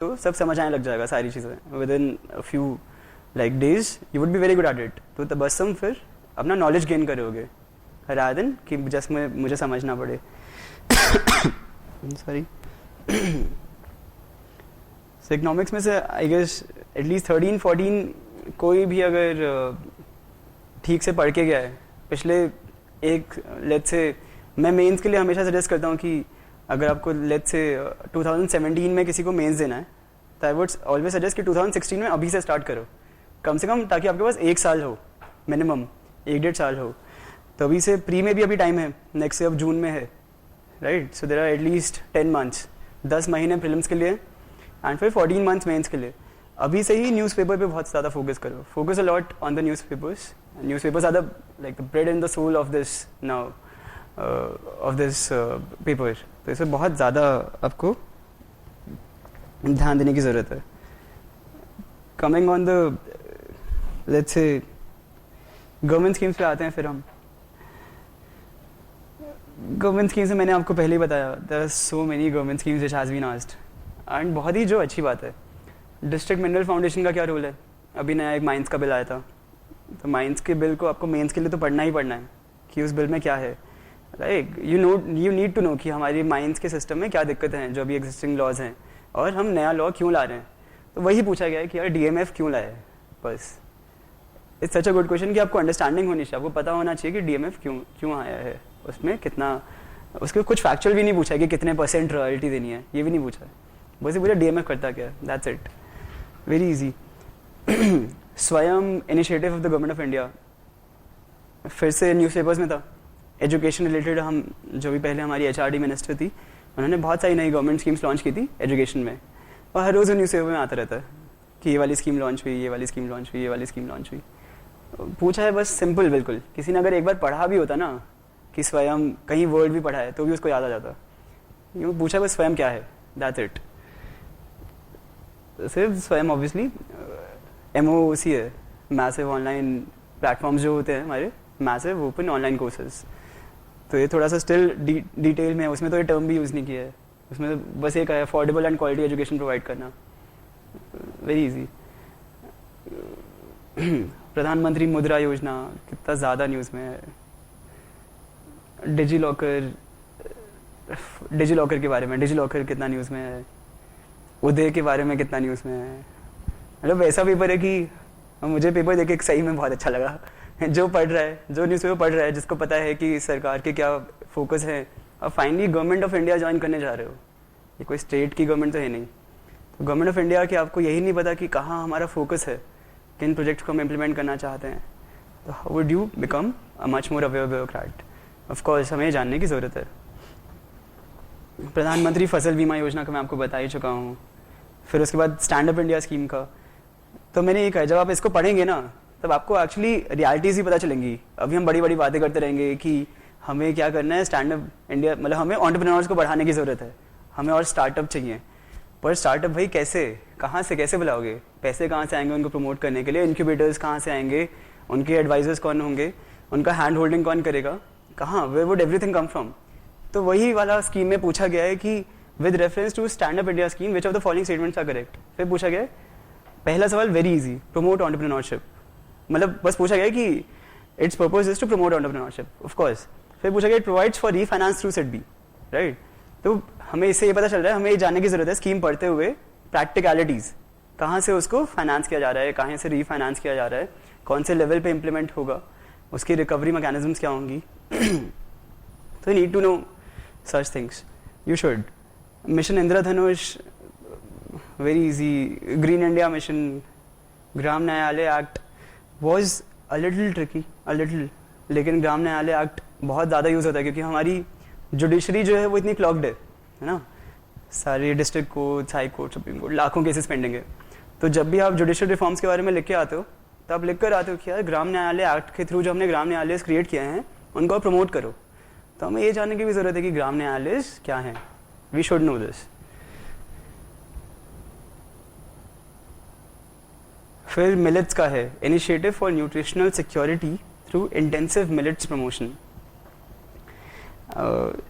तो सब समझ आने लग जाएगा सारी चीज़ें with in few like days you would be very good at it. तो तबस्सुम फिर अपना नॉलेज गेन करोगे रादर देन कि जस्ट मुझे समझना पड़े। सॉरी। सो इकोनॉमिक्स में से आई गेस एटलीस्ट 13-14 कोई भी अगर ठीक से पढ़ के गया है पिछले एक लेट्स से, मैं मेंस के लिए हमेशा सजेस्ट करता हूँ कि अगर आपको लेट्स से 2017 में किसी को मेंस देना है तो आई वुड ऑलवेज सजेस्ट कि 2016 में अभी से स्टार्ट करो कम से कम, ताकि आपके पास 1 साल हो मिनिमम, 1-1.5 साल हो। तो अभी से प्री में भी अभी टाइम है, नेक्स्ट अब जून में है right. So there are at least 10 months, 10 महीने प्रीलिम्स के लिए एंड फिर 14 मंथ्स मेंस के लिए। अभी से ही न्यूज़पेपर पे बहुत ज़्यादा फोकस करो, focus a lot on the newspapers. Newspapers are the like the bread and the soul of this now of this paper. तो इसमें बहुत ज़्यादा आपको ध्यान देने की ज़रूरत है। Coming on the let's say government schemes पे आते हैं फिर हम। गवर्नमेंट स्कीम्स में मैंने आपको पहले ही बताया there are so many government schemes which has been asked and बहुत ही जो अच्छी बात है। डिस्ट्रिक्ट मिनरल फाउंडेशन का क्या रोल है? अभी नया एक माइंस का बिल आया था, तो माइंस के बिल को आपको मेंस के लिए तो पढ़ना ही पढ़ना है कि उस बिल में क्या है right. You need to know कि हमारी माइंस के सिस्टम में क्या दिक्कतें हैं जो अभी एग्जिस्टिंग लॉज हैं और हम नया लॉ क्यों ला रहे हैं। तो वही पूछा गया है कि यार डीएमएफ क्यों लाया है। बस it's such a good question कि आपको अंडरस्टैंडिंग होनी चाहिए, आपको पता होना चाहिए कि डीएमएफ क्यों आया है, उसमें कितना, उसके कुछ फैक्चुअल भी नहीं पूछा कि कितने % रॉयल्टी देनी है, ये भी नहीं पूछा है। बस ये पूछा डीएमएफ करता क्या है, दैट्स इट, वेरी इजी। स्वयं initiative of the government of India फिर से न्यूज़पेपर्स में था। एजुकेशन रिलेटेड हम जो भी पहले हमारी एचआरडी मिनिस्टर थी उन्होंने बहुत सारी नई गवर्नमेंट स्कीम्स लॉन्च की थी एजुकेशन में, और हर रोज़ न्यूज़पेपर में आता रहता है कि ये वाली स्कीम लॉन्च हुई, ये वाली स्कीम लॉन्च हुई, ये वाली स्कीम लॉन्च हुई। पूछा है बस सिंपल बिल्कुल। किसी ने अगर एक बार पढ़ा भी होता ना कि स्वयं, कहीं वर्ड भी पढ़ा है तो भी उसको याद आ जाता। यूँ पूछा बस स्वयं क्या है, दैट्स इट। सिर्फ स्वयं ऑब्वियसली MOOC है, मैसिव ऑनलाइन प्लेटफॉर्म्स जो होते हैं हमारे, मैसिव ओपन ऑनलाइन कोर्सेज। तो ये थोड़ा सा स्टिल डिटेल में है, उसमें तो ये टर्म भी यूज़ नहीं किया है, उसमें तो बस एक है affordable and quality education provide करना, वेरी इजी। प्रधानमंत्री मुद्रा योजना कितना ज़्यादा न्यूज़ में है। डिजी लॉकर के बारे में, डिजी लॉकर कितना न्यूज़ में है। उदय के बारे में कितना न्यूज़ में है। मतलब ऐसा पेपर है कि मुझे पेपर देख के सही में बहुत अच्छा लगा। जो पढ़ रहा है, जो न्यूज़पेपर पढ़ रहा है, जिसको पता है कि सरकार के क्या फोकस है, और finally government of India join करने जा रहे हो, ये कोई स्टेट की गवर्नमेंट तो है नहीं, तो गवर्नमेंट ऑफ इंडिया की आपको यही नहीं पता कि कहाँ हमारा फोकस है, किन प्रोजेक्ट्स को हम इम्प्लीमेंट करना चाहते हैं, तो how would you become a much more aware bureaucrat. Of course हमें जानने की ज़रूरत है। प्रधानमंत्री फसल बीमा योजना का मैं आपको बता ही चुका हूँ। फिर उसके बाद स्टैंड अप इंडिया स्कीम का, तो मैंने ये कहा जब आप इसको पढ़ेंगे ना तब आपको एक्चुअली रियलिटीज़ ही पता चलेंगी। अभी हम बड़ी बड़ी बातें करते रहेंगे कि हमें क्या करना है, स्टैंड अप इंडिया मतलब हमें एंटरप्रेन्योर्स को बढ़ाने की ज़रूरत है, हमें और स्टार्टअप चाहिए। पर स्टार्टअप भाई कैसे, कहाँ से कैसे बुलाओगे, पैसे कहाँ से आएंगे उनको प्रमोट करने के लिए, इनक्यूबेटर्स कहाँ से आएंगे, उनके एडवाइजर्स कौन होंगे, उनका हैंड होल्डिंग कौन करेगा, कहाँ, where would everything come from. तो वही वाला स्कीम में पूछा गया है कि with reference to stand up India scheme which of the following statements are correct. फिर पूछा गया है, पहला सवाल वेरी इजी, प्रमोट एंटरप्रेन्योरशिप, मतलब बस पूछा गया कि it's purpose is to promote entrepreneurship, of course. फिर पूछा गया it provides for refinance through SEDBI, right. तो हमें इससे ये पता चल रहा है, हमें ये जानने की जरूरत है स्कीम पढ़ते हुए प्रैक्टिकलिटीज़, कहाँ से उसको फाइनेंस किया जा रहा है, कहाँ से रीफाइनेंस किया जा रहा है, कौन से लेवल पे इम्प्लीमेंट होगा, उसकी रिकवरी मैकेनिज्म्स क्या होंगी। तो you need to know such things, you should. Mission Indradhanush very easy, green India mission, Gram Nyayalaya act was a little tricky, a little, लेकिन ग्राम न्यायालय एक्ट बहुत ज़्यादा यूज़ होता है क्योंकि हमारी जुडिशरी जो है वो इतनी क्लॉग्ड है ना, सारे district court, high court, supreme court, लाखों केसेस पेंडिंग है। तो जब भी आप जुडिशल रिफॉर्म्स के बारे में लिख के आते हो तो आप लिख कर आते हो कि यार ग्राम न्यायालय एक्ट के थ्रू जो हमने ग्राम न्यायालय क्रिएट किए हैं उनको आप प्रमोट करो। तो हमें ये जानने की भी ज़रूरत है कि ग्राम न्यायालय क्या है, वी शुड नो दिस। फिर मिलेट्स का है, initiative for nutritional security through intensive millets promotion.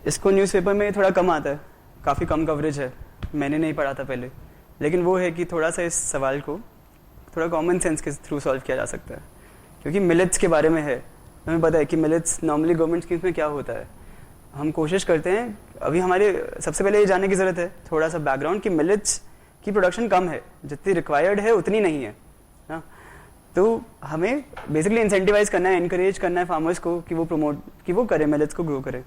इसको न्यूज़पेपर में थोड़ा कम आता है, काफ़ी कम कवरेज है, मैंने नहीं पढ़ा था पहले, लेकिन वो है कि थोड़ा सा इस सवाल को थोड़ा कॉमन सेंस के थ्रू सॉल्व किया जा सकता है, क्योंकि मिलेट्स के बारे में है। हमें पता है कि मिलेट्स नॉर्मली गवर्नमेंट स्कीम्स में क्या होता है। हम कोशिश करते हैं, अभी हमारे सबसे पहले ये जानने की ज़रूरत है थोड़ा सा बैकग्राउंड, कि मिलेट्स की प्रोडक्शन कम है, जितनी रिक्वायर्ड है उतनी नहीं है ना। तो हमें बेसिकली इंसेंटिवाइज करना है, इनकरेज करना है फार्मर्स को कि वो करें, मिलेट्स को ग्रो करें।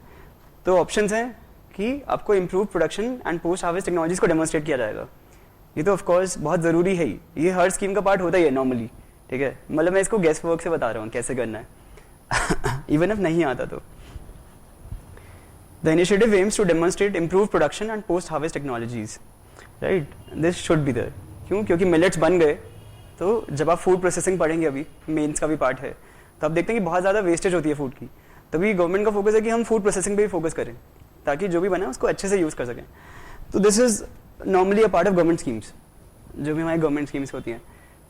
तो ऑप्शंस हैं कि आपको improve production and post harvest technologies को डेमोन्स्ट्रेट किया जाएगा। ये तो ऑफ कोर्स बहुत ज़रूरी है ही, ये हर स्कीम का पार्ट होता ही है नॉर्मली, ठीक है। मतलब मैं इसको गेस वर्क से बता रहा हूँ कैसे करना है इवन इफ नहीं आता तो। The initiative aims to demonstrate improve production and post harvest technologies, right, this should be there. क्यों? क्योंकि मिलेट्स बन गए तो जब आप फूड प्रोसेसिंग पढ़ेंगे, अभी मेंस का भी पार्ट है, तो आप देखते हैं कि बहुत ज़्यादा वेस्टेज होती है फूड की। तभी गवर्नमेंट का फोकस है कि हम फूड प्रोसेसिंग पे भी फोकस करें, ताकि जो भी बना उसको अच्छे से यूज़ कर सकें। तो this is normally a part of government schemes, जो भी हमारी गवर्नमेंट स्कीम्स होती हैं।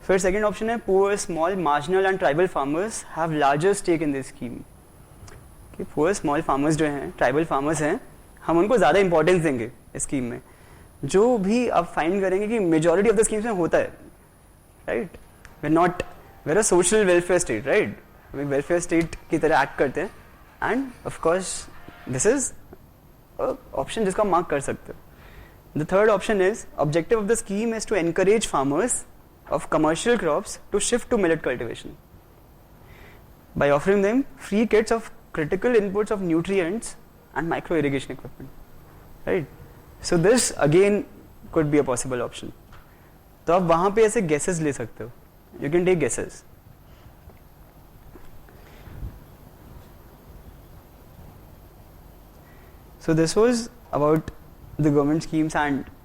फिर सेकंड ऑप्शन है poor small marginal and tribal farmers have larger stake in this scheme. कि पुअर स्मॉल फार्मर्स जो हैं, ट्राइबल फार्मर्स हैं, हम उनको ज़्यादा इंपॉर्टेंस देंगे इस स्कीम में। जो भी आप फाइंड करेंगे कि मेजॉरिटी ऑफ द स्कीम्स में होता है, right, where a social welfare state, right, हम एक वेलफेयर स्टेट की तरह एक्ट करते हैं। And of course this is option जिसको आप मार्क कर सकते हो। The third option is objective of the scheme is to encourage farmers of commercial crops to shift to millet cultivation by offering them free kits of critical inputs of nutrients and micro irrigation equipment, right? So this again could be a possible option. तो आप वहाँ पे ऐसे guesses ले सकते हो, you can take guesses. So this was about the government schemes and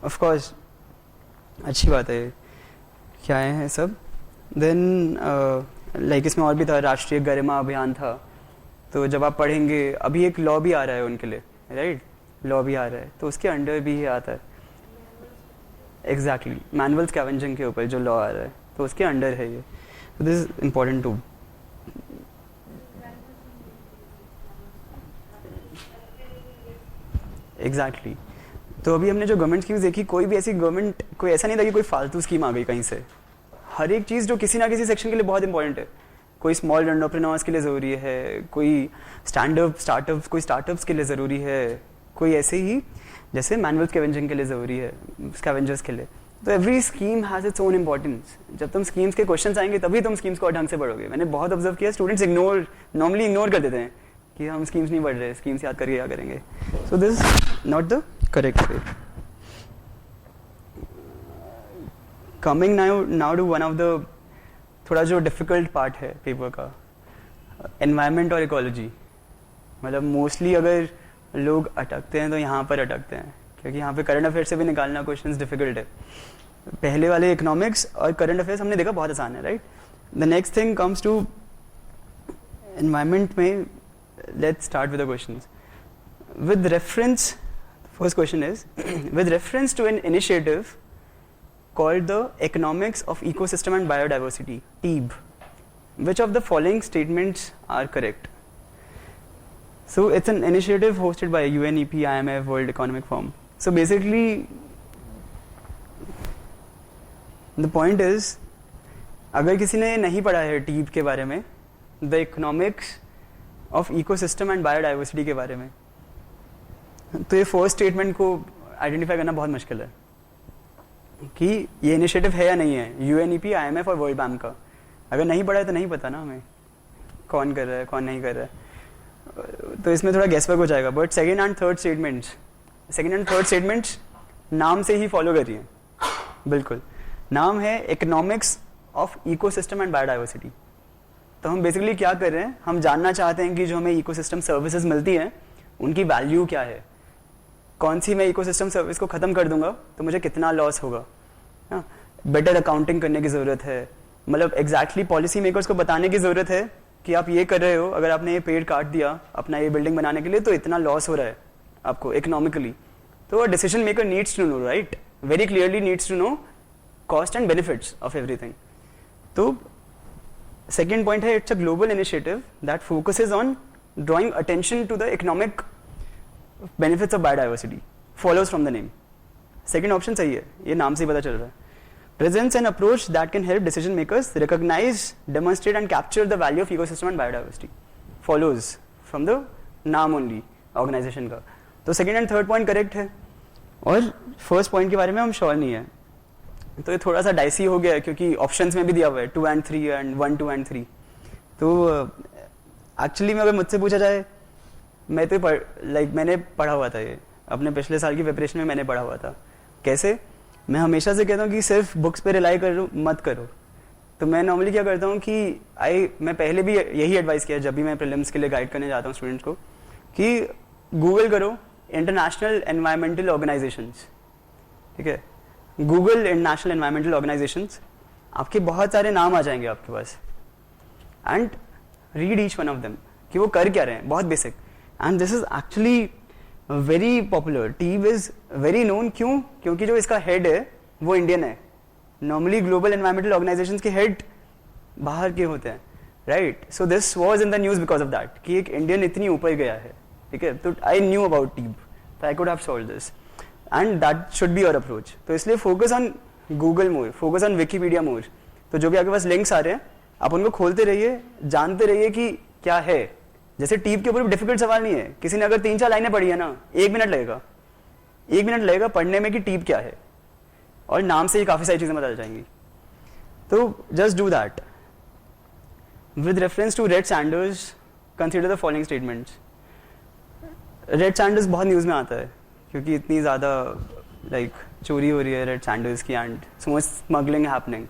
of course अच्छी बात है क्या है सब। देन लाइक इसमें और भी था, राष्ट्रीय गरिमा अभियान था। तो जब आप पढ़ेंगे, अभी एक लॉ भी आ रहा है उनके लिए, राइट, लॉ भी आ रहा है, तो उसके अंडर भी ये आता है। एग्जैक्टली, मैनुअल स्कैवेंजिंग के ऊपर जो लॉ आ रहा है, तो उसके अंडर है ये। तो this is important to. Exactly. तो अभी हमने जो गवर्नमेंट स्कीम्स देखी, कोई भी ऐसी गवर्नमेंट, कोई ऐसा नहीं था कि कोई फालतू स्कीम आ गई कहीं से। हर एक चीज़ जो किसी ना किसी सेक्शन के लिए बहुत इंपॉर्टेंट है, कोई स्मॉल एंटरप्रेन्योर्स के लिए ज़रूरी है, कोई स्टार्टअप्स कोई स्टार्टअप्स के लिए ज़रूरी है, कोई ऐसे ही जैसे मैनुअल स्कैवेंजिंग के लिए ज़रूरी है, स्कैवेंजर्स के लिए। तो every scheme has its own importance. जब तुम स्कीम्स के क्वेश्चन आएंगे तभी तुम स्कीम्स को ढंग से पढ़ोगे। मैंने बहुत ऑब्जर्व किया, स्टूडेंट्स नॉर्मली इग्नोर कर देते हैं कि हम स्कीम्स नहीं पढ़ रहे, स्कीम्स याद करके क्या करेंगे। So this not the correct way. Coming now to one of the थोड़ा जो डिफ़िकल्ट पार्ट है पेपर का, एनवायरनमेंट और इकोलॉजी। मतलब मोस्टली अगर लोग अटकते हैं तो यहाँ पर अटकते हैं, क्योंकि यहाँ पे करंट अफेयर से भी निकालना क्वेश्चंस डिफिकल्ट है। पहले वाले इकोनॉमिक्स और करंट अफेयर्स हमने देखा बहुत आसान है, right. The next thing comes to environment में। Let's start with the questions with reference. First question is with reference to an initiative called the Economics of Ecosystem and Biodiversity, TEEB. Which of the following statements are correct? So it's an initiative hosted by UNEP, IMF, World Economic Forum. So basically, the point is, अगर किसी ने नहीं पढ़ा है TEEB के बारे में, the Economics of Ecosystem and Biodiversity के बारे में, तो ये फर्स्ट स्टेटमेंट को आइडेंटिफाई करना बहुत मुश्किल है कि ये इनिशिएटिव है या नहीं है, यूएनईपी, आईएमएफ और वर्ल्ड बैंक का। अगर नहीं पढ़ा है तो नहीं पता ना हमें कौन कर रहा है कौन नहीं कर रहा है, तो इसमें थोड़ा गेसवर्क हो जाएगा। But second and third statements नाम से ही फॉलो करिए, बिल्कुल। नाम है economics of ecosystem and biodiversity. तो हम बेसिकली क्या कर रहे हैं, हम जानना चाहते हैं कि जो हमें इकोसिस्टम सर्विसेज मिलती हैं उनकी वैल्यू क्या है। कौन सी मैं इकोसिस्टम सर्विस को ख़त्म कर दूंगा तो मुझे कितना लॉस होगा। बेटर अकाउंटिंग करने की ज़रूरत है, मतलब एग्जैक्टली पॉलिसी मेकर्स को बताने की ज़रूरत है कि आप ये कर रहे हो, अगर आपने ये पेड़ काट दिया अपना ये बिल्डिंग बनाने के लिए तो इतना लॉस हो रहा है आपको इकोनॉमिकली। तो decision maker needs to know, right, very clearly needs to know cost and benefits of everything. तो सेकेंड पॉइंट है, it's a global initiative that focuses on drawing attention to the economic benefits of biodiversity, follows from the name. Second option सही है, ये नाम से ही पता चल रहा है. Presents an approach that can help decision makers recognise, demonstrate and capture the value of ecosystem and biodiversity. Follows from the नाम ओनली ऑर्गेनाइजेशन का. तो second and third point correct है, और फर्स्ट पॉइंट के बारे में हम श्योर नहीं है. तो ये थोड़ा सा डाइसी हो गया है क्योंकि ऑप्शंस में भी दिया हुआ है 2 and 3 एंड 1, 2 and 3. तो एक्चुअली में अगर मुझसे पूछा जाए, मैं तो मैंने पढ़ा हुआ था ये, अपने पिछले साल की प्रिपरेशन में मैंने पढ़ा हुआ था. कैसे? मैं हमेशा से कहता हूँ कि सिर्फ बुक्स पे रिलाई करो मत करो. तो मैं नॉर्मली क्या करता हूँ कि मैं पहले भी यही एडवाइस किया जब भी मैं प्रीलिम्स के लिए गाइड करने जाता हूँ स्टूडेंट्स को, कि गूगल करो इंटरनेशनल एनवायरमेंटल ऑर्गेनाइजेशंस. ठीक है, गूगल इंटरनेशनल एनवायरमेंटल ऑर्गेनाइजेशंस, आपके बहुत सारे नाम आ जाएंगे आपके पास. And read each one of them कि वो कर क्या रहे हैं, बहुत basic. And this is actually very popular. TEEB is very known. क्यों? क्योंकि जो इसका हेड है वो इंडियन है. नॉर्मली ग्लोबल एनवायरमेंटल ऑर्गेनाइजेशंस के हेड बाहर के होते हैं, right? So this was in the news because of that कि एक इंडियन इतनी ऊपर गया है. ठीक है, तो आई न्यू अबाउट टीब, तो I could have solve this, and that should be your approach. तो इसलिए focus on Google more, focus on Wikipedia more. तो जो भी आपके पास लिंक्स आ रहे हैं आप उनको खोलते रहिए, जानते रहिए कि क्या है. जैसे टीब के ऊपर भी डिफिकल्ट सवाल नहीं है. किसी ने अगर 3-4 लाइनें पढ़ी है ना, 1 मिनट लगेगा, 1 मिनट लगेगा पढ़ने में कि टीब क्या है, और नाम से ही काफी सारी चीजें बदल जाएंगी. तो just do that. With reference to red sanders, consider the following statements. Red sanders बहुत न्यूज में आता है क्योंकि इतनी ज्यादा चोरी हो रही है रेड सैंडर्स की, and so much smuggling happening.